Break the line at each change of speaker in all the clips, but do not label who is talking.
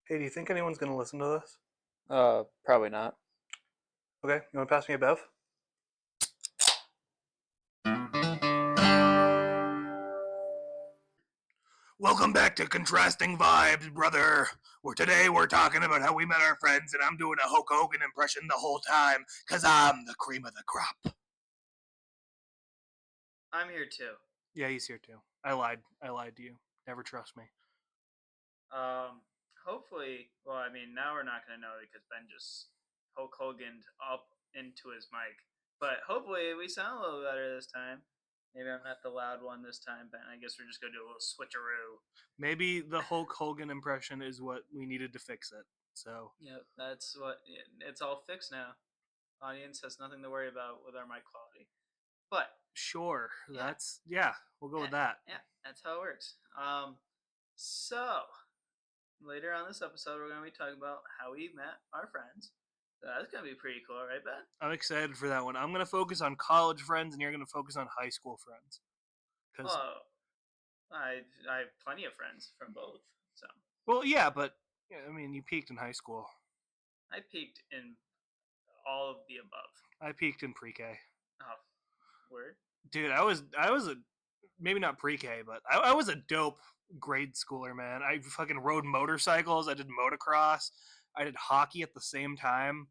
Hey, do you think anyone's going to listen to this?
Probably not.
Okay, you want to pass me a bev? Welcome back to Contrasting Vibes, brother. Where today we're talking about how we met our friends, and I'm doing a Hulk Hogan impression the whole time, because I'm the cream of the crop.
I'm here too.
Yeah, he's here too. I lied. I lied to you. Never trust me.
Um, Hopefully, well, I mean, now we're not going to know because Ben just Hulk Hogan'd up into his mic. But hopefully, we sound a little better this time. Maybe I'm not the loud one this time, Ben. I guess we're just going to do a little switcheroo.
Maybe the Hulk Hogan impression is what we needed to fix it. So,
Yep, that's what it's all fixed now. Audience has nothing to worry about with our mic quality. But
sure.
yeah,
We'll go
yeah,
with that.
yeah, that's how it works. So later on this episode, we're going to be talking about how we met our friends. So that's going to be pretty cool, right, Ben?
I'm excited for that one. I'm going to focus on college friends, and you're going to focus on high school friends. Because,
Oh, I have plenty of friends from both. So
well, yeah, but I mean, you peaked in high school.
I peaked in all of the above.
I peaked in pre-K.
Oh, word.
Dude, I was a maybe not pre-K, but I was a dope grade schooler, man. I fucking rode motorcycles. I did motocross. I did hockey at the same time.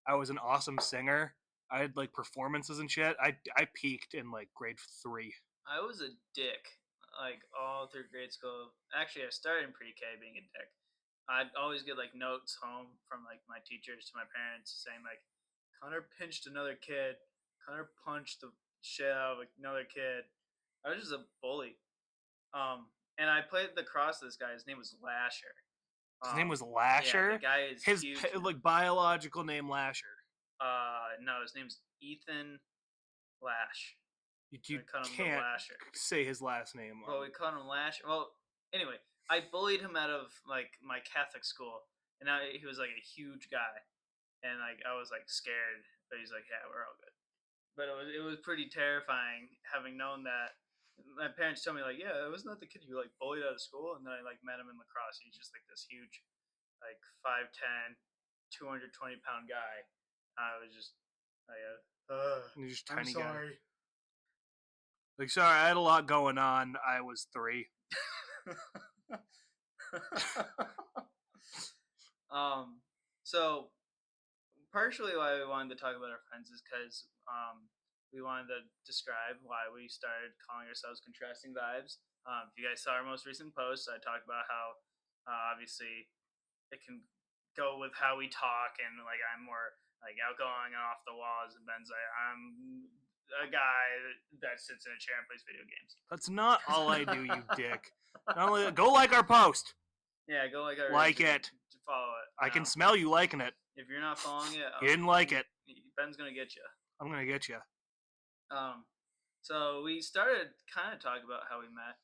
I was an awesome singer. I had like performances and shit. I peaked in like grade 3.
I was a dick like all through grade school. Actually, I started in pre-K being a dick. I'd always get like notes home from like my teachers to my parents saying like Connor pinched another kid. Connor punched the shit out of another kid. I was just a bully. And I played the cross with this guy. His name was Lasher.
His name was
Yeah, the
Lasher.
guy is
His
huge now.
like biological name Lasher.
No, his name's Ethan Lash.
You
We cut him the
can't
Lasher.
say his last name.
Well, we cut him Lash. Well, anyway, I bullied him out of like my Catholic school, and now he was like a huge guy, and like I was like scared, but he's like, yeah, we're all good. But it was pretty terrifying having known that. My parents told me like, yeah, it wasn't that the kid you like bullied out of school, and then I like met him in lacrosse. He's just like this huge, like 5'10", 220 pound guy. I was just like,
He's just a
I'm
tiny guy.
sorry.
Like, sorry, I had a lot going on. I was 3.
um, so partially why we wanted to talk about our friends is because we wanted to describe why we started calling ourselves Contrasting Vibes. If you guys saw our most recent post, I talked about how obviously it can go with how we talk, and like I'm more like outgoing and off the walls, and Ben's like I'm a guy that sits in a chair and plays video games.
That's not all I do, you dick. Not only that, go like our post.
Yeah, go like our
Like it.
follow it.
I can smell you liking it.
If you're not following it,
You didn't like it.
Ben's gonna get you.
I'm gonna get you.
Um, so we started kind of talking about how we met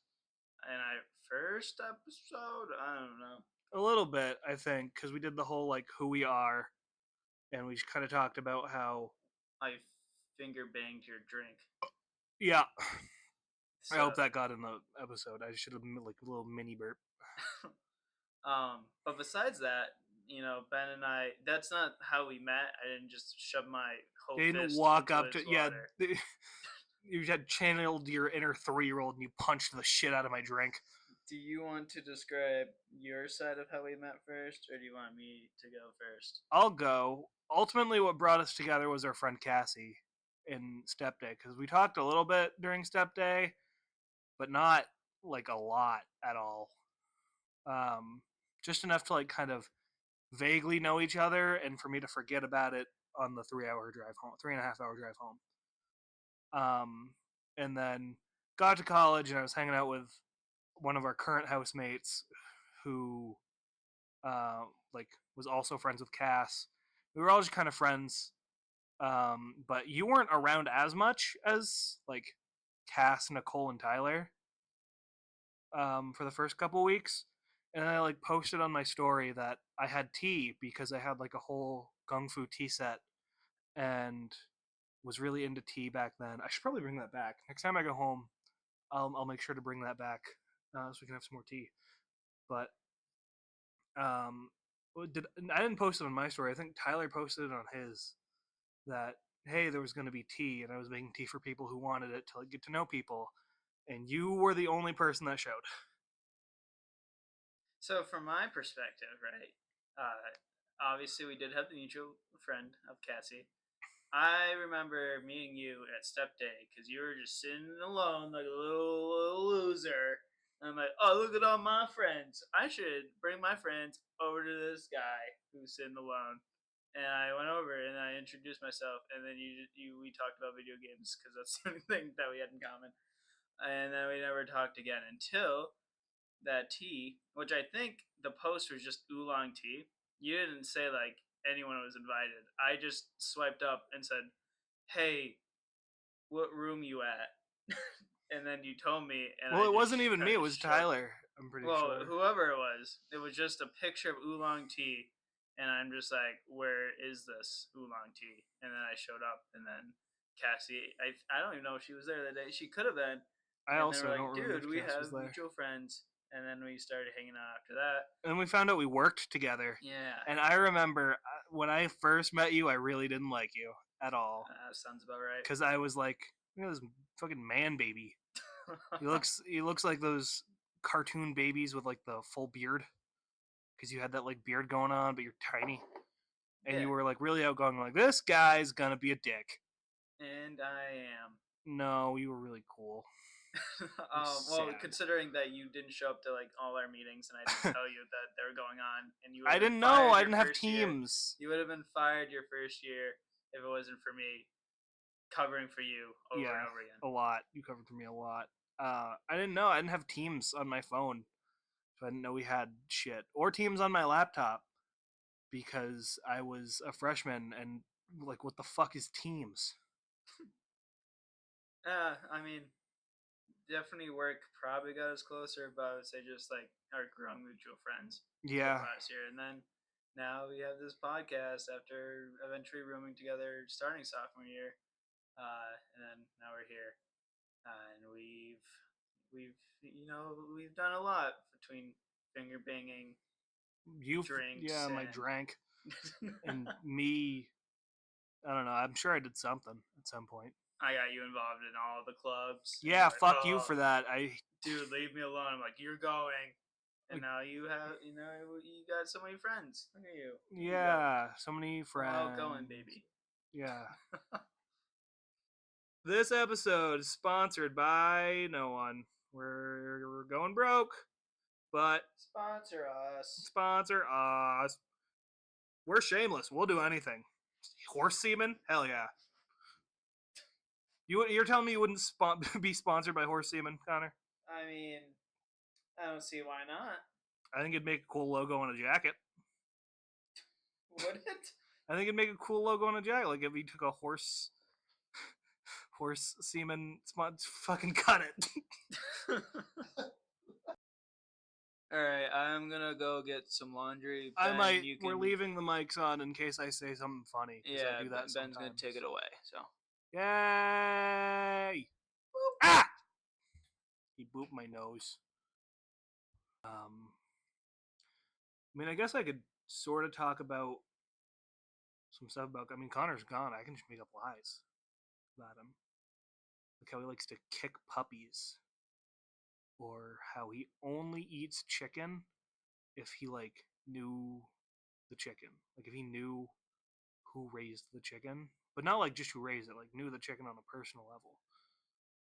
in our first episode. I don't know.
A little bit, I think, because we did the whole like who we are, and we kind of talked about how.
I finger banged your drink.
Yeah,
So,
I hope that got in the episode. I should have like a little mini burp.
But besides that, Ben and I. That's not how we met. I didn't just shove my whole
They didn't
fist
walk
into
up
his
to yeah.
water.
You had channeled your inner 3-year-old and you punched the shit out of my drink.
Do you want to describe your side of how we met first, or do you want me to go first?
I'll go. Ultimately, what brought us together was our friend Cassie in Step Day, because we talked a little bit during Step Day, but not like a lot at all. Just enough to like kind of vaguely know each other, and for me to forget about it on the 3-hour drive home, 3.5-hour drive home. And then got to college, and I was hanging out with one of our current housemates who like was also friends with Cass. We were all just kind of friends, but you weren't around as much as like Cass, Nicole, and Tyler for the first couple weeks. And I like posted on my story that I had tea because I had like a whole Gung Fu tea set and was really into tea back then. I should probably bring that back next time I go home. I'll make sure to bring that back so we can have some more tea. But I didn't post it on my story. I think Tyler posted it on his that hey, there was going to be tea, and I was making tea for people who wanted it to like, get to know people, and you were the only person that showed.
So from my perspective, right? Obviously, we did have the mutual friend of Cassie. I remember meeting you at step day because you were just sitting alone like a little loser. And I'm like, oh, look at all my friends. I should bring my friends over to this guy who's sitting alone. And I went over and I introduced myself, and then we talked about video games because that's the only thing that we had in common. And then we never talked again until that tea, which I think the post was just oolong tea. You didn't say like anyone was invited. I just swiped up and said, "Hey, what room you at?" And then you told me, and
Well,
I
it
just
wasn't even
kind
me; it
of
was
showed.
Tyler. I'm pretty
Well,
sure.
whoever it was just a picture of oolong tea, and I'm just like, "Where is this oolong tea?" And then I showed up, and then Cassie, I don't even know if she was there that day. She could have been,
I
and then
also
we're
don't
like,
remember
dude,
if
we
Cass was
have
there.
mutual friends. And then we started hanging out after that.
And we found out we worked together.
Yeah.
And I remember when I first met you, I really didn't like you at all.
Sounds about right.
Because I was like, look at this fucking man baby. He looks like those cartoon babies with like the full beard. Because you had that like beard going on, but you're tiny. And
Yeah.
you were like really outgoing, like, this guy's gonna be a dick.
And I am.
No, you were really cool.
Well,
sad.
considering that you didn't show up to like all our meetings, and I didn't tell you that they were going on, and you would
I
have been
didn't know.
fired
I
your
didn't have
first year.
teams.
You would have been fired your first year if it wasn't for me covering for you over
Yeah,
and over again.
a lot. You covered for me a lot. I didn't know. I didn't have teams on my phone. So I didn't know we had shit. Or teams on my laptop. Because I was a freshman and like what the fuck is teams?
I mean, definitely work probably got us closer, but I would say just like our growing mutual friends this
Yeah.
last year. And then now we have this podcast after eventually rooming together starting sophomore year. And then now we're here. And we've done a lot between finger banging, drinks,
My
and
drank. And me, I don't know. I'm sure I did something at some point.
I got you involved in all the clubs.
Yeah,
Like,
fuck you
oh,
for that.
dude, leave me alone. I'm like, you're going. And
Like,
now you have, you got so many friends. Look at you. There you go.
yeah, so many friends.
All going, baby.
Yeah. This episode is sponsored by no one. We're going broke, but
Sponsor us.
sponsor us. We're shameless. We'll do anything. Horse semen? Hell yeah. You're telling me you wouldn't be sponsored by horse semen, Connor?
I mean, I don't see why not.
I think it'd make a cool logo on a jacket.
Would it?
I think it'd make a cool logo on a jacket. Like if you took a horse semen fucking cut it.
All right, I'm gonna go get some laundry.
I
Ben,
might.
you
We're
can.
leaving the mics on in case I say something funny.
Yeah,
I do that
Ben's gonna
sometimes.
take it away. So.
Yay! Ah! He booped my nose. I mean, I guess I could sort of talk about some stuff about. I mean, Connor's gone. I can just make up lies about him. Like how he likes to kick puppies, or how he only eats chicken if he like knew the chicken. Like if he knew who raised the chicken, but not like just who raised it. Like knew the chicken on a personal level.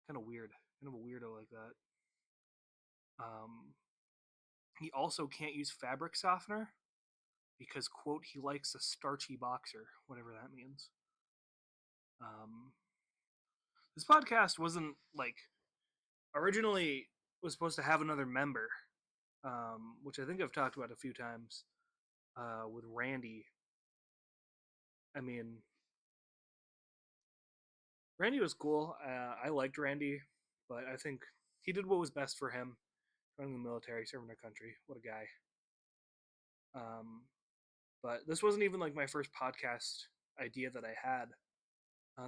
Kind of weird. Kind of a weirdo like that. He also can't use fabric softener because, quote, he likes a starchy boxer, whatever that means. This podcast wasn't like originally was supposed to have another member, which I think I've talked about a few times with Randy. I mean, Randy was cool. I liked Randy, but I think he did what was best for him. Running the military, serving our country. What a guy. But this wasn't even like my first podcast idea that I had.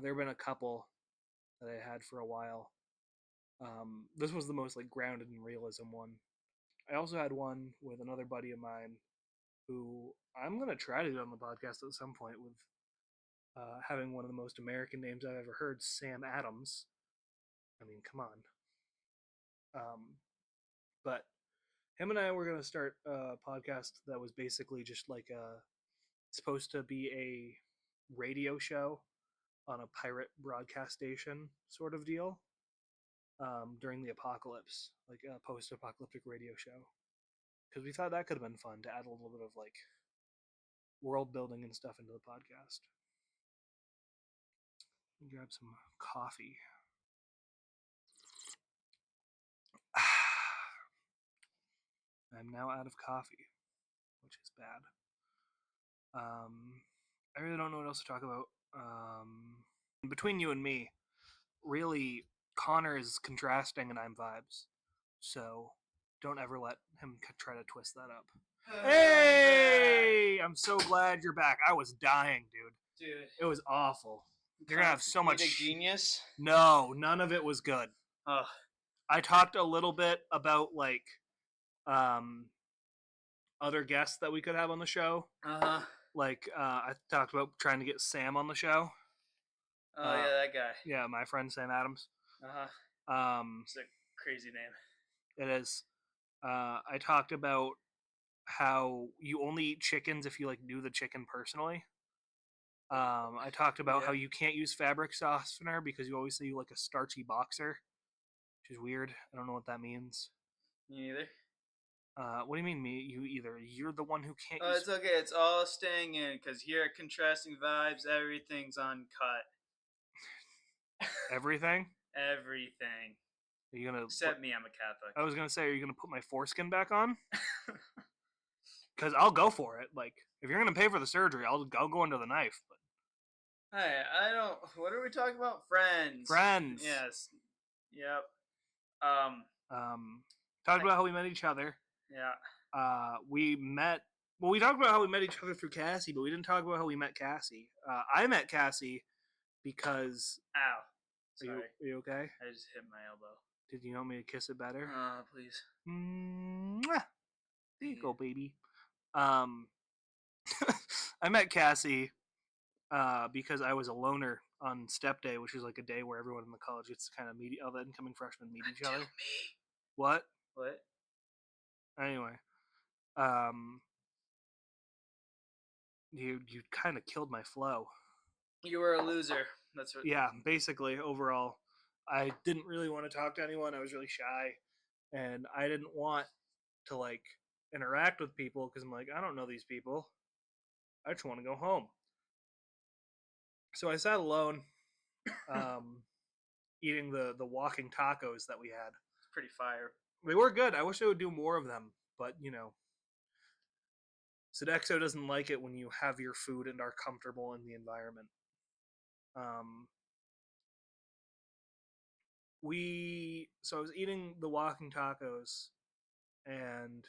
There have been a couple that I had for a while. This was the most like grounded in realism one. I also had one with another buddy of mine who I'm gonna try to get on the podcast at some point with having one of the most American names I've ever heard, Sam Adams. I mean, come on. But him and I were gonna start a podcast that was basically just like supposed to be a radio show on a pirate broadcast station sort of deal during the apocalypse, like a post-apocalyptic radio show. Because we thought that could have been fun to add a little bit of like world building and stuff into the podcast. Grab some coffee. I'm now out of coffee, which is bad. I really don't know what else to talk about. Between you and me, really, Connor is contrasting and I'm vibes. So don't ever let him try to twist that up. Hey! I'm so glad you're back. I was dying, dude.
Dude.
It was awful. You're gonna have so much.
Genius.
No, none of it was good.
Oh.
I talked a little bit about like other guests that we could have on the show. Like I talked about trying to get Sam on the show.
Oh yeah, that guy.
Yeah, my friend Sam Adams.
It's a crazy name.
It is. I talked about how you only eat chickens if you like knew the chicken personally. I talked about how you can't use fabric softener because you always say you like a starchy boxer, which is weird. I don't know what that means.
Me neither.
What do you mean me? You either. You're the one who can't
Oh,
use...
it's okay. It's all staying in because here at Contrasting Vibes, everything's uncut.
Everything?
Everything.
Are you gonna
except me? I'm a Catholic.
I was gonna say, are you gonna put my foreskin back on? Because I'll go for it. Like, if you're gonna pay for the surgery, I'll go under the knife. But
hey, I don't. What are we talking about? Friends.
Friends.
Yes. Yep.
Talked about how we met each other.
Yeah.
We met. Well, we talked about how we met each other through Cassie, but we didn't talk about how we met Cassie. I met Cassie because.
Ow. Sorry.
Are you okay?
I just hit my elbow.
Did you want me to kiss it better?
Please.
Mwah. There you go, baby. I met Cassie because I was a loner on step day, which is like a day where everyone in the college gets to kind of meet all the incoming freshmen meet each other.
Me.
What?
What?
Anyway, you kind of killed my flow.
You were a loser. That's what.
Yeah, basically, overall, I didn't really want to talk to anyone. I was really shy, and I didn't want to like interact with people because I'm like, I don't know these people. I just want to go home. So I sat alone, eating the walking tacos that we had.
It's pretty fire.
They were good. I wish I would do more of them, but you know, Sodexo doesn't like it when you have your food and are comfortable in the environment. So I was eating the walking tacos, and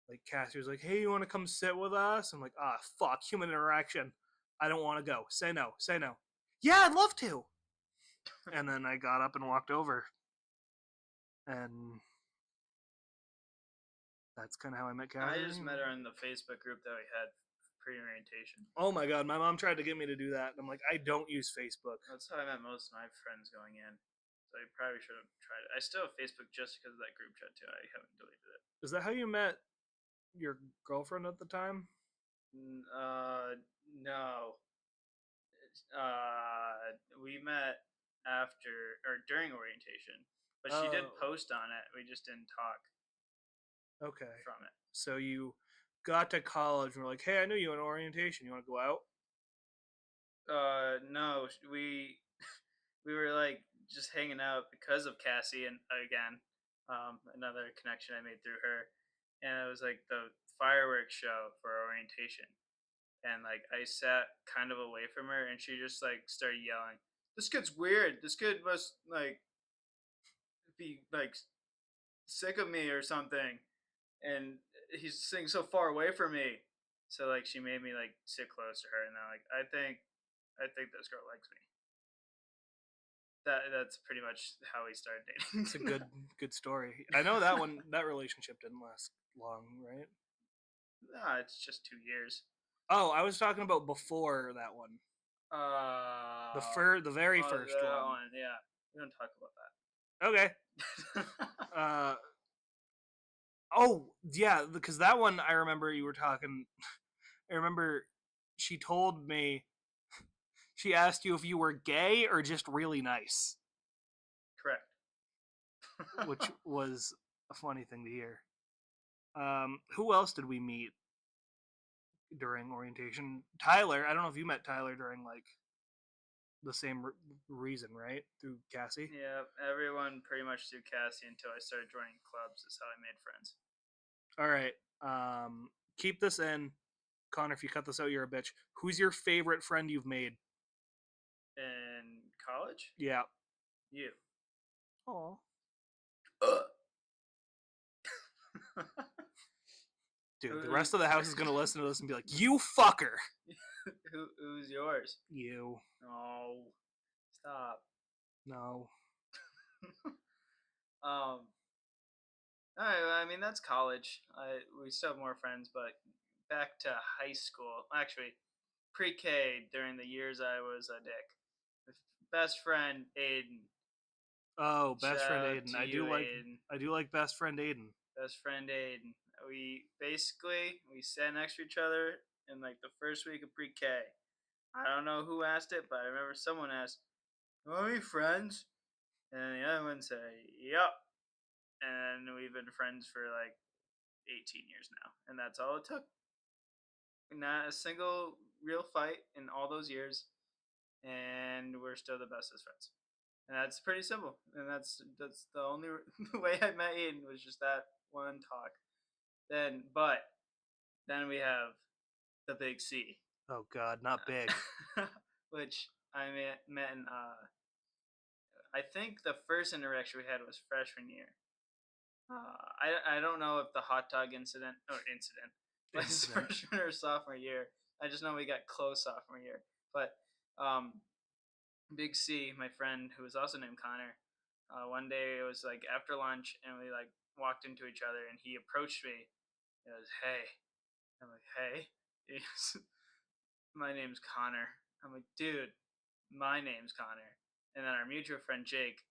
like Cassie was like, "Hey, you want to come sit with us?" I'm like, "Ah, fuck, human interaction. I don't want to go. Say no. Say no." Yeah, I'd love to. And then I got up and walked over, and that's kind of how I met Cassie.
I just met her in the Facebook group that we had pre-orientation.
Oh my god, my mom tried to get me to do that. And I'm like, I don't use Facebook.
That's how I met most of my friends going in. So I probably should have tried it. I still have Facebook just because of that group chat too. I haven't deleted it.
Is that how you met your girlfriend at the time?
No. We met after or during orientation, but she did post on it. We just didn't talk.
Okay.
From it.
So you got to college and were like, "Hey, I knew you in orientation. You want to go out?"
No, we were like just hanging out because of Cassie, and again, another connection I made through her, and it was like the fireworks show for orientation, and like I sat kind of away from her, and she just like started yelling, "This kid's weird. This kid must like be like sick of me or something," and he's sitting so far away from me. So like she made me like sit close to her, and I'm like, I think this girl likes me. That's pretty much how we started dating.
It's a good story. I know that relationship didn't last long, right?
Nah, it's just 2 years.
Oh, I was talking about before that one. The very first
that
one.
one. Yeah, we don't talk about
Okay.
that.
Oh yeah, because that one I remember you were talking. I remember she told me she asked you if you were gay or just really nice,
Correct.
which was a funny thing to hear. Who else did we meet during orientation? Tyler. I don't know if you met Tyler during like the same reason, right? Through Cassie.
Yeah, everyone pretty much through Cassie until I started joining clubs is how I made friends.
All right. Keep this in, Connor. If you cut this out, you're a bitch. Who's your favorite friend you've made?
In college,
Yeah.
you.
Oh. Dude, the rest of the house is gonna listen to this and be like, "You fucker."
Who's yours?
You.
No, stop.
No.
Um, I mean that's college. We still have more friends, but back to high school. Actually, pre-K during the years I was a dick. My best friend Aiden.
Oh, best
Shout
friend
out
Aiden.
to
I
you,
do like.
Aiden.
I do like best friend Aiden.
Best friend Aiden. We sat next to each other in like the first week of pre-K. I don't know who asked it, but I remember someone asked, "Are we friends?" And the other one said, "Yup." And we've been friends for like 18 years now, and that's all it took. Not a single real fight in all those years, and we're still the bestest friends. And that's pretty simple. And that's the only the way I met Aiden was just that one talk. Then we have the Big C,
Oh God, not big.
which met in I think the first interaction we had was freshman year. I don't know if the hot dog incident was
Incident.
freshman or sophomore year. I just know we got close sophomore year. But um, Big C, my friend who was also named Connor, one day it was like after lunch and we like walked into each other and he approached me. He goes, "Hey," I'm like, "Hey," he goes, "My name's Connor." I'm like, "Dude, my name's Connor." And then our mutual friend Jake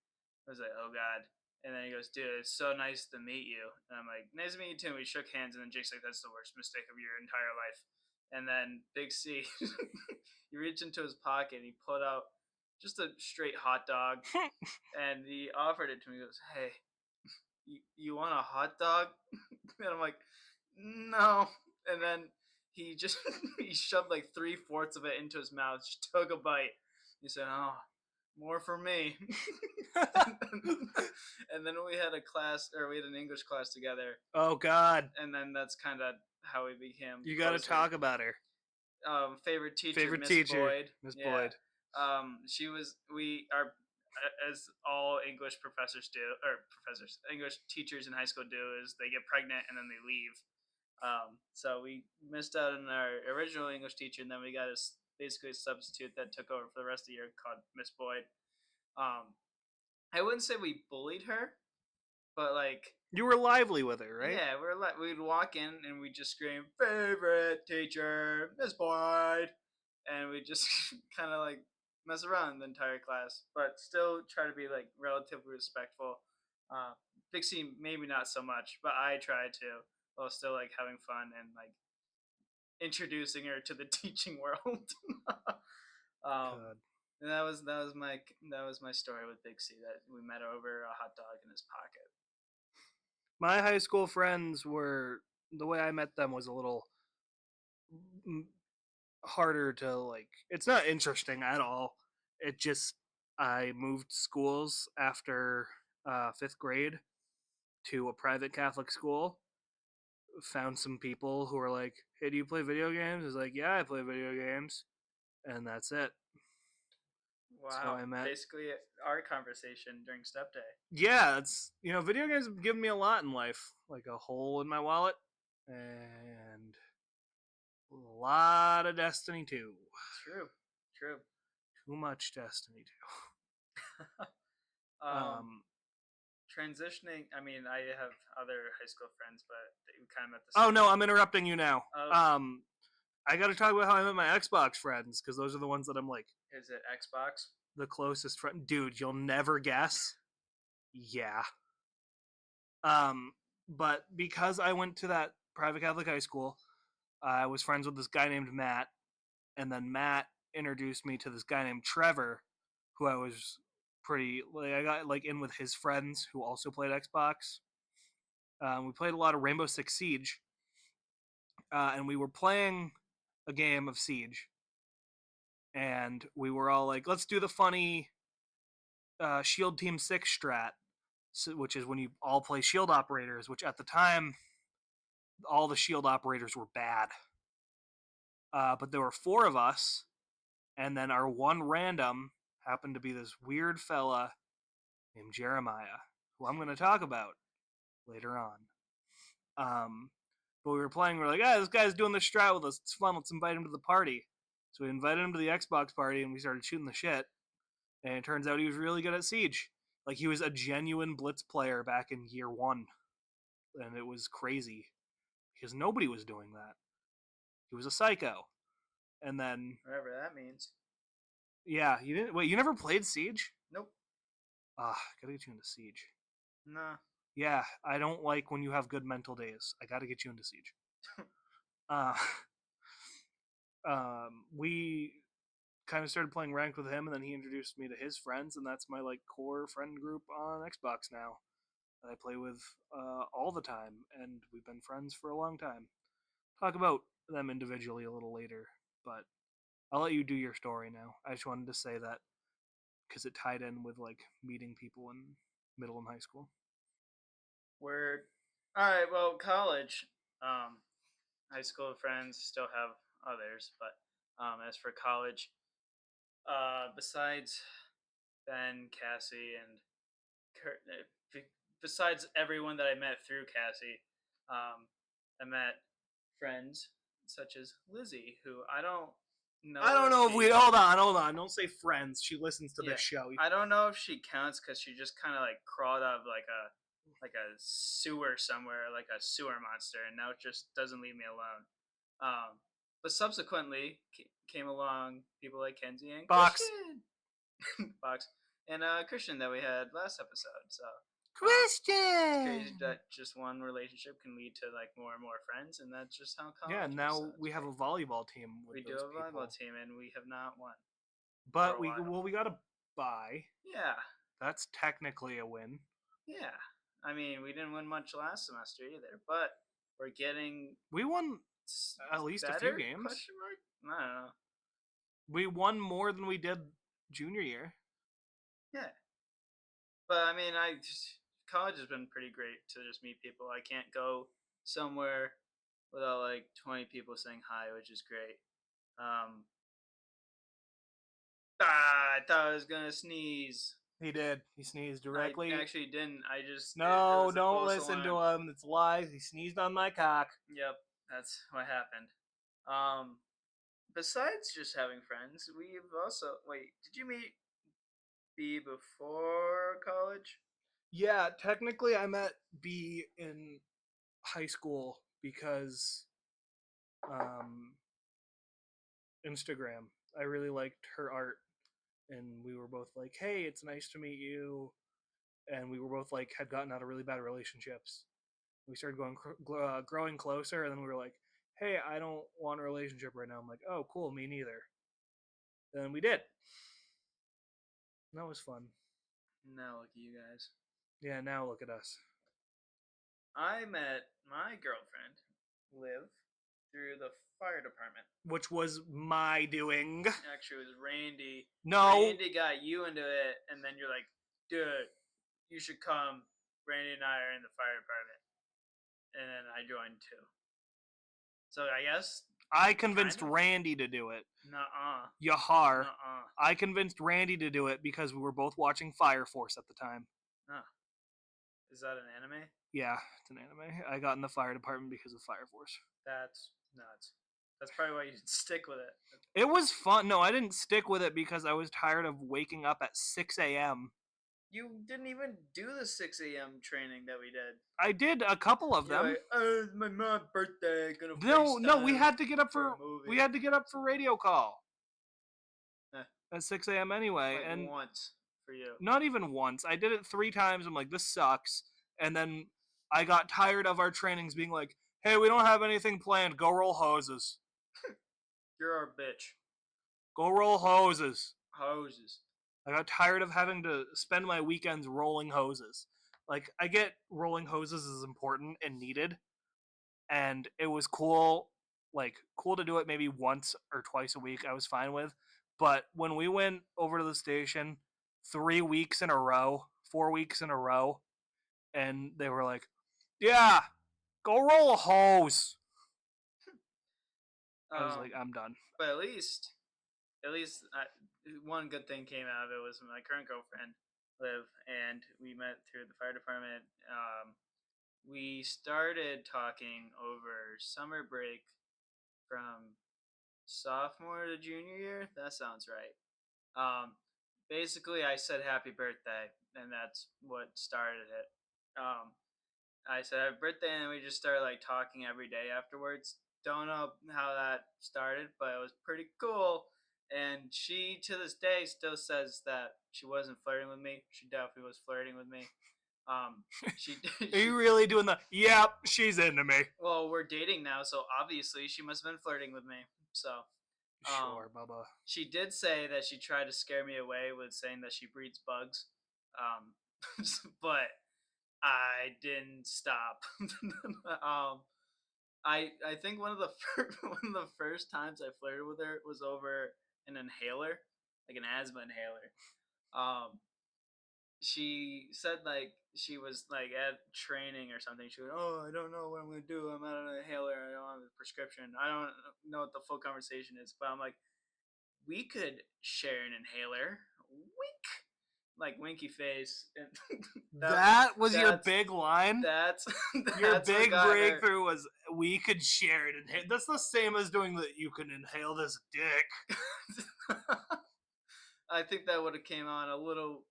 was like, "Oh God." And then he goes, "Dude, it's so nice to meet you." And I'm like, "Nice to meet you too." And we shook hands, and then Jake's like, "That's the worst mistake of your entire life." And then Big C, he reached into his pocket and he pulled out just a straight hot dog, and he offered it to me. He goes, "Hey, you want a hot dog?" And I'm like, "No." And then he just he shoved like 3/4 of it into his mouth, just took a bite. He said, "Oh, more for me." and, then, and then we had we had an English class together,
Oh God,
and then that's kind of how we became
you got to
closer.
talk about her.
Favorite teacher,
Favorite
Miss
teacher,
Boyd.
Miss
Yeah.
Boyd.
She was we are as all English professors do, or English teachers in high school do, is they get pregnant and then they leave. So we missed out on our original English teacher, and then we got basically a substitute that took over for the rest of the year called Miss Boyd. Um, I wouldn't say we bullied her, but like,
You were lively with her, right?
yeah, we'd walk in and we'd just scream, "Favorite teacher, Miss Boyd," and we just kind of like mess around the entire class, but still try to be like relatively respectful. Dixie maybe not so much, but I try to, while still like having fun and like introducing her to the teaching world. um,
God.
and that was my story with Big C. That we met over a hot dog in his pocket.
My high school friends were the way I met them was a little harder to like. It's not interesting at all. It just I moved schools after fifth grade to a private Catholic school. Found some people who were like, "Hey, do you play video games?" I was like, "Yeah, I play video games," and that's it. So
Wow,
I met.
basically our conversation during Step Day.
Yeah, it's video games have given me a lot in life, like a hole in my wallet, and a lot of Destiny 2.
True, true.
Too much Destiny 2.
um, transitioning. I mean, I have other high school friends, but we kind of met the
Oh
same.
no, I'm interrupting you now.
Oh.
I got to talk about how I met my Xbox friends because those are the ones that I'm like
Is it Xbox?
the closest friend. Dude, you'll never guess. Yeah. Um, but because I went to that private Catholic high school, I was friends with this guy named Matt, and then Matt introduced me to this guy named Trevor, who I was pretty like I got like in with his friends who also played Xbox. We played a lot of Rainbow Six Siege, and we were playing a game of Siege, and we were all like, "Let's do the funny Shield Team 6 strat," which is when you all play Shield operators. Which at the time, all the Shield operators were bad, but there were 4 of us, and then our one random happened to be this weird fella named Jeremiah, who I'm going to talk about later on. But we were playing, we're like, this guy's doing this strat with us. It's fun. Let's invite him to the party. So we invited him to the Xbox party, and we started shooting the shit. And it turns out he was really good at Siege. Like, he was a genuine Blitz player back in year 1. And it was crazy. Because nobody was doing that. He was a psycho. And then,
Whatever that means.
yeah, you didn't. Wait, you never played Siege?
Nope.
Gotta get you into Siege.
Nah.
Yeah, I don't like when you have good mental days. I gotta get you into Siege. uh, we kind of started playing ranked with him, and then he introduced me to his friends, and that's my like core friend group on Xbox now that I play with all the time, and we've been friends for a long time. Talk about them individually a little later, but I'll let you do your story now. I just wanted to say that because it tied in with like meeting people in middle and high school.
Word. All right. Well, college. High school friends still have others, but as for college, besides Ben, Cassie, and Kurt, besides everyone that I met through Cassie, I met friends such as Lizzie, who I don't know.
I don't know if we hold on. Don't say friends. She listens to
Yeah,
this show.
I don't know if she counts because she just kind of like crawled out of like a sewer somewhere, like a sewer monster, and now it just doesn't leave me alone. But subsequently came along people like Kenzie and
Box.
Christian, Box, and Christian that we had last episode. So
Christian.
it's crazy that just one relationship can lead to like more and more friends, and that's just how college.
Yeah, now
is,
we have a volleyball team. With
we do
those
have a volleyball
people.
team, and we have not won.
But
for a while.
we got a bye.
Yeah.
That's technically a win.
Yeah. I mean, we didn't win much last semester either, but we're getting.
We won at least
better?
a few games.
Question mark? I don't know.
We won more than we did junior year.
Yeah. But I mean, college has been pretty great to just meet people. I can't go somewhere without like 20 people saying hi, which is great. I thought I was gonna sneeze.
He did. He sneezed directly.
I actually didn't. I just
no. Don't listen to him. It's lies. He sneezed on my cock.
Yep, that's what happened. Besides just having friends, we've also did you meet B before college?
Yeah, technically I met B in high school because Instagram. I really liked her art, and we were both like, "Hey, it's nice to meet you." And we were both like had gotten out of really bad relationships. We started growing closer, and then we were like, "Hey, I don't want a relationship right now." I'm like, "Oh, cool, me neither." And we did. That was fun.
Now look at you guys.
Yeah, now look at us.
I met my girlfriend, Liv, through the fire department.
Which was my doing.
Actually, it was Randy.
No.
Randy got you into it, and then you're like, dude, you should come. Randy and I are in the fire department. And then I joined too. So I guess
I convinced Randy to do it.
Nuh-uh.
Yahar.
Nuh-uh.
I convinced Randy to do it because we were both watching Fire Force at the time.
Oh. Is that an anime?
Yeah, it's an anime. I got in the fire department because of Fire Force.
That's nuts. That's probably why you didn't stick with it.
It was fun. No, I didn't stick with it because I was tired of waking up at 6 a.m.
You didn't even do the 6 a.m. training that we did.
I did a couple of
You're
them.
like, oh, it's my mom's birthday. Gonna
No, we
FaceTime
had to get up
for a
for
movie.
radio call
Eh,
at 6 a.m. anyway,
like
and
once for you.
not even once. I did it 3 times. I'm like, this sucks, and then I got tired of our trainings being like, hey, we don't have anything planned. Go roll hoses.
You're our bitch.
Go roll hoses.
Hoses.
I got tired of having to spend my weekends rolling hoses. Like, I get rolling hoses is important and needed, and it was cool, like, cool to do it maybe once or twice a week. I was fine with. But when we went over to the station 3 weeks in a row, 4 weeks in a row, and they were like, yeah, go roll a hose. I was like, I'm done.
But at least one good thing came out of it was my current girlfriend, Liv, and we met through the fire department. We started talking over summer break from sophomore to junior year. That sounds right. Basically, I said happy birthday, and that's what started it. I said happy birthday, and we just started like talking every day afterwards. Don't know how that started, but it was pretty cool. And she, to this day, still says that she wasn't flirting with me. She definitely was flirting with me. She,
Are you really doing the, yep, she's into me?
well, we're dating now, so obviously she must have been flirting with me. So,
Sure, Bubba.
she did say that she tried to scare me away with saying that she breeds bugs. But I didn't stop. I think one of the one of the first times I flirted with her was over an inhaler, like an asthma inhaler. Um, she said like she was like at training or something. She was, oh, I don't know what I'm gonna do. I'm out of an inhaler. I don't have a prescription. I don't know what the full conversation is. But I'm like, we could share an inhaler. Wink, like winky face. And
That was your
that's-
big line?
That's
Your
that's what
big
got her.
breakthrough was we could share it. That's the same as doing that. You can inhale this dick.
I think that would have came on a little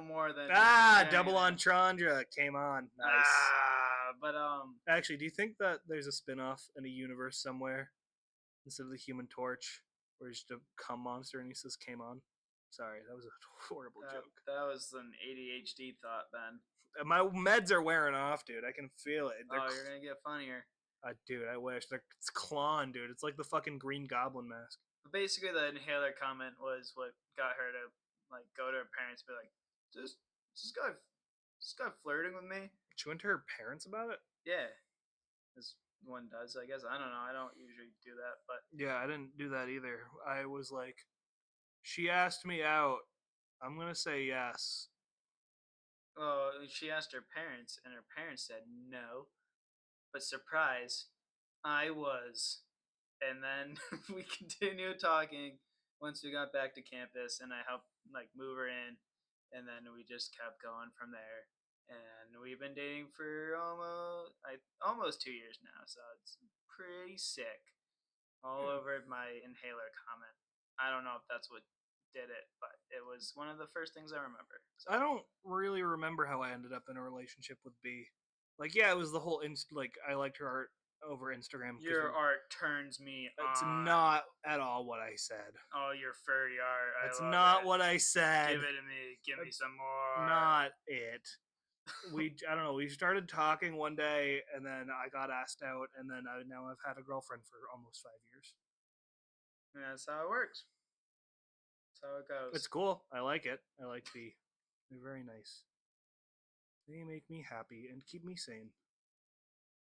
more than
Double
sharing it.
entendre came on. Nice.
But
Actually, do you think that there's a spin-off in a universe somewhere instead of the Human Torch, where he's just a cum monster and he says "came on"? Sorry, that was a horrible joke.
that was an ADHD thought, Ben.
My meds are wearing off, dude. I can feel it.
You're gonna get funnier.
Dude, I wish. It's clawing, dude. It's like the fucking Green Goblin mask.
But basically, the inhaler comment was what got her to like go to her parents and be like, "Is this guy flirting with me?"
She went to her parents about it?
Yeah, as one does, I guess. I don't know. I don't usually do that, but
Yeah, I didn't do that either. I was like, she asked me out. I'm gonna say yes.
she asked her parents, and her parents said no. But surprise, I was. And then we continued talking once we got back to campus, and I helped like move her in, and then we just kept going from there. And we've been dating for almost 2 years now, so it's pretty sick. All over my inhaler comment. I don't know if that's what did it, but it was one of the first things I remember. So.
I don't really remember how I ended up in a relationship with B. Like, yeah, it was the whole like I liked her art over Instagram.
Your art turns me on.
It's not at all what I said.
Oh, your furry art.
That's not what I said.
Give it to me. Give me some more.
Not it. I don't know. We started talking one day, and then I got asked out, and then now I've had a girlfriend for almost 5 years.
And that's how it works. That's how it goes.
It's cool. I like it. I like B. They're very nice. They make me happy and keep me sane.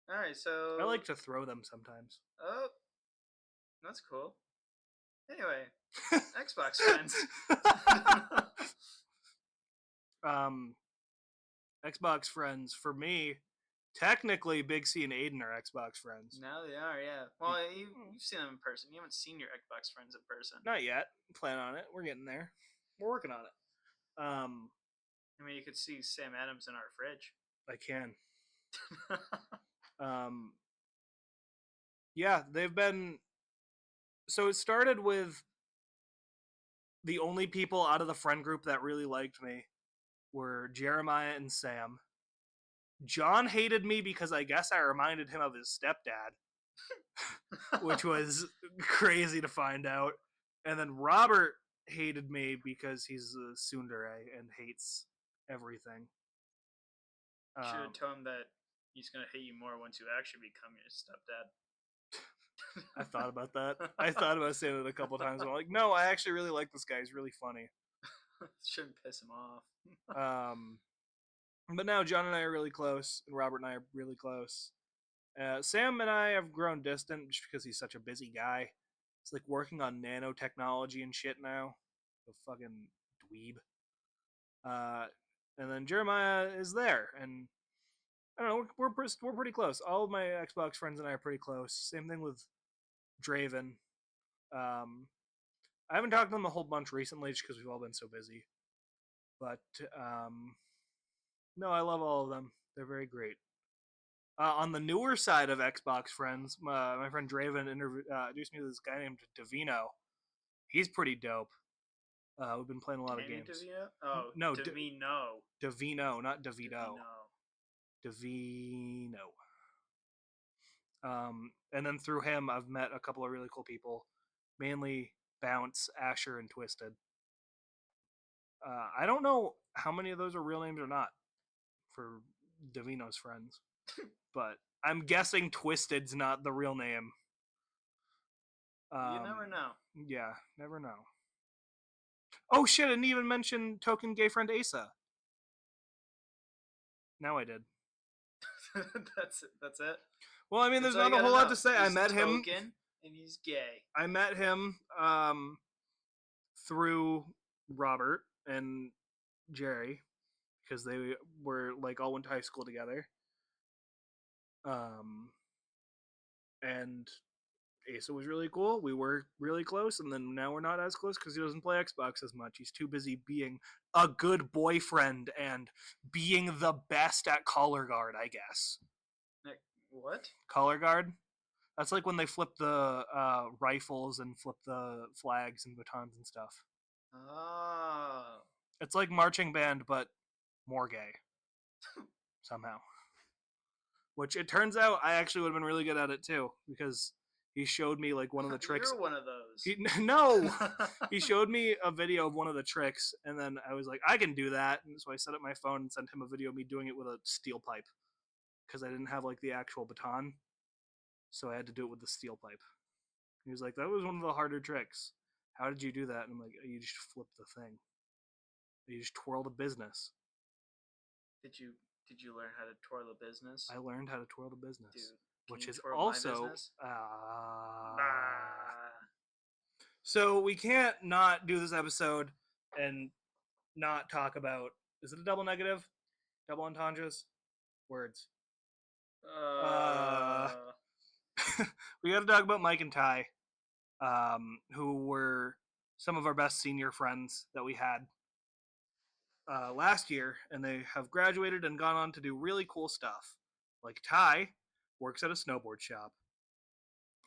All right, so
I like to throw them sometimes.
Oh, that's cool. Anyway, Xbox friends.
Xbox friends for me. Technically, Big C and Aiden are Xbox friends.
Now they are, yeah. Well, you've seen them in person. You haven't seen your Xbox friends in person.
Not yet. Plan on it. We're getting there. We're working on it.
I mean, you could see Sam Adams in our fridge.
I can. Yeah, they've been. So it started with the only people out of the friend group that really liked me were Jeremiah and Sam. John hated me because I guess I reminded him of his stepdad, which was crazy to find out. And then Robert hated me because he's a tsundere and hates everything.
Should have told him that he's gonna hate you more once you actually become your stepdad.
I thought about that. I thought about saying it a couple times. I'm like, no, I actually really like this guy. He's really funny.
Shouldn't piss him off.
But now John and I are really close, and Robert and I are really close. Sam and I have grown distant just because he's such a busy guy. He's like working on nanotechnology and shit now. The fucking dweeb. And then Jeremiah is there, and I don't know. We're pretty close. All of my Xbox friends and I are pretty close. Same thing with Draven. I haven't talked to them a whole bunch recently just because we've all been so busy. But no, I love all of them. They're very great. On the newer side of Xbox friends, my friend Draven introduced me to this guy named Davino. He's pretty dope. We've been playing a lot of
Danny
games.
DeVito? Oh,
No,
Davino.
Davino, not DeVito. Davino. And then through him, I've met a couple of really cool people, mainly Bounce, Asher, and Twisted. I don't know how many of those are real names or not for Davino's friends, but I'm guessing Twisted's not the real name.
You never know.
Yeah, never know. Oh shit! I didn't even mention token gay friend Asa. Now I did.
That's it. That's it.
Well, I mean,
That's
there's
all
not
you
a whole
gotta
lot
know.
to say. I
He's
met him.
token, and he's gay.
I met him through Robert and Jerry because they were like all went to high school together. And Asa was really cool. We were really close, and then now we're not as close because he doesn't play Xbox as much. He's too busy being a good boyfriend and being the best at collar guard, I guess.
What?
Collar guard? That's like when they flip the rifles and flip the flags and batons and stuff.
Oh.
It's like marching band, but more gay. Somehow. Which it turns out I actually would have been really good at it too, because he showed me like one of the tricks.
You're one of those.
No! He showed me a video of one of the tricks, and then I was like, I can do that. And so I set up my phone and sent him a video of me doing it with a steel pipe. Because I didn't have like the actual baton. So I had to do it with the steel pipe. He was like, that was one of the harder tricks. How did you do that? And I'm like, you just flip the thing. You just twirl the business.
Did you learn how to twirl the business?
I learned how to twirl the business.
Dude,
which is also
Bah.
so we can't not do this episode and not talk about, is it a double negative? Double entendres? Words. We got to talk about Mike and Ty, who were some of our best senior friends that we had last year, and they have graduated and gone on to do really cool stuff. Like Ty works at a snowboard shop,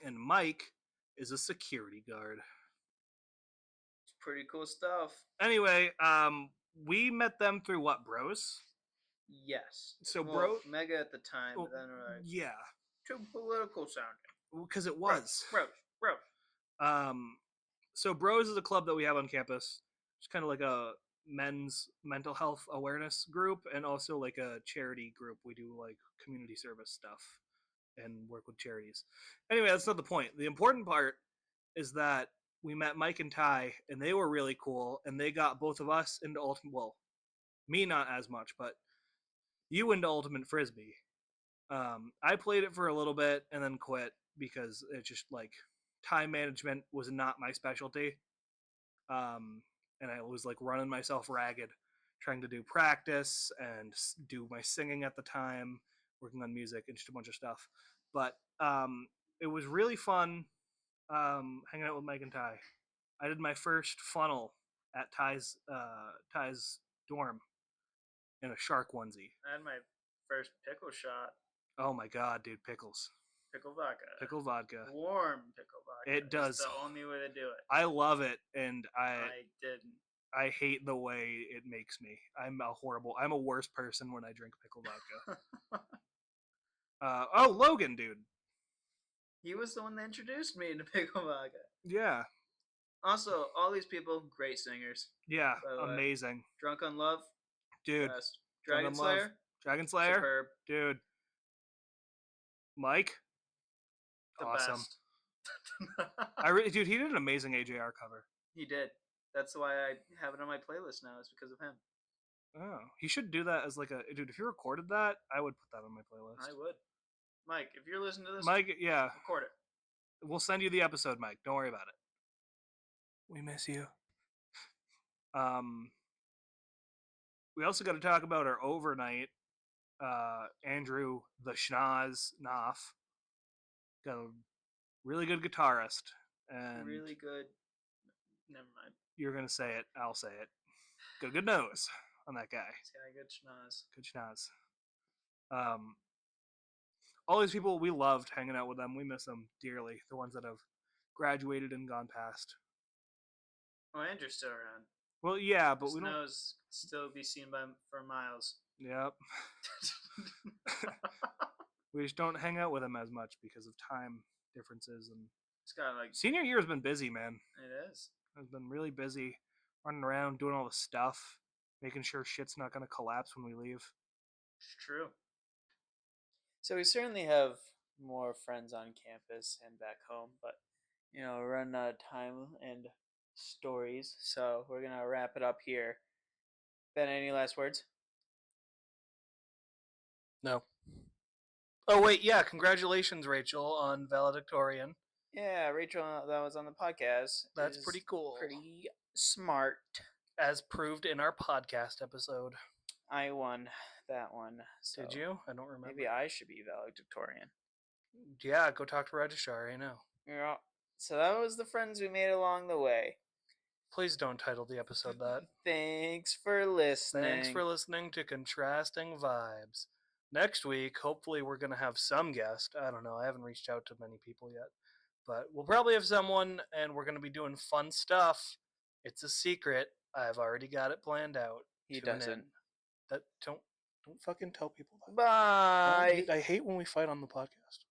and Mike is a security guard.
It's pretty cool stuff.
Anyway, we met them through what, Bros?
Yes.
So,
well, Mega at the time,
well,
but then we're like,
yeah,
too political sounding.
because it was.
Bros.
So Bros is a club that we have on campus. It's kind of like a men's mental health awareness group, and also like a charity group. We do like community service stuff and work with charities. Anyway, that's not the point. The important part is that we met Mike and Ty, and they were really cool, and they got both of us into Ultimate. Well, me not as much, but you into Ultimate Frisbee. I played it for a little bit and then quit because it just like time management was not my specialty. And I was like running myself ragged trying to do practice and do my singing at the time, working on music and just a bunch of stuff. But it was really fun hanging out with Mike and Ty. I did my first funnel at Ty's dorm in a shark onesie.
I had my first pickle shot.
Oh my god, dude, pickles.
Pickle vodka.
Pickle vodka.
Warm pickle vodka.
It does.
It's the only way to do it.
I love it, and
I didn't.
I hate the way it makes me. I'm a worse person when I drink pickle vodka. Logan, dude.
He was the one that introduced me to pickle vodka.
Yeah.
Also, all these people, great singers.
Yeah.
By the way.
Amazing.
Drunk on Love,
Dude.
best.
Drunk
Dragon
on Love.
Slayer,
Dragon Slayer.
superb.
Dude. Mike.
The
awesome.
best.
Dude, he did an amazing AJR cover.
He did. That's why I have it on my playlist now. Is because of him.
Oh, he should do that as like a dude. If you recorded that, I would put that on my playlist.
I would. Mike, if you're listening to this,
Mike, yeah,
record it.
we'll send you the episode, Mike. Don't worry about it. We miss you. We also got to talk about our overnight. Andrew the Schnoz Knopf got a really good guitarist, and
Really good. Never mind.
you're gonna say it. I'll say it. Got a good nose on that guy.
This guy, good schnoz.
Good schnoz. All these people, we loved hanging out with them. We miss them dearly. The ones that have graduated and gone past.
Oh, Andrew's still around.
Well, yeah, but
His
we don't.
nose still be seen for miles.
Yep. We just don't hang out with him as much because of time differences, and
It's got like
senior year has been busy, man.
it is.
It's been really busy, running around doing all the stuff, making sure shit's not gonna collapse when we leave.
It's true.
So we certainly have more friends on campus and back home, but we're running out of time and stories, so we're gonna wrap it up here. Ben, any last words?
No. Oh wait, yeah. Congratulations, Rachel, on valedictorian.
Yeah, Rachel, that was on the podcast.
That's
is
pretty cool.
Pretty smart.
As proved in our podcast episode.
I won that one. So
Did you? I don't remember.
maybe I should be valedictorian.
Yeah, go talk to registrar. I know.
Yeah. So that was the friends we made along the way.
Please don't title the episode that.
Thanks for listening.
Thanks for listening to Contrasting Vibes. Next week, hopefully, we're going to have some guest. I don't know. I haven't reached out to many people yet. But we'll probably have someone, and we're going to be doing fun stuff. It's a secret. I've already got it planned out.
He
Tune
doesn't.
in. Don't fucking tell people that.
Bye.
I hate when we fight on the podcast.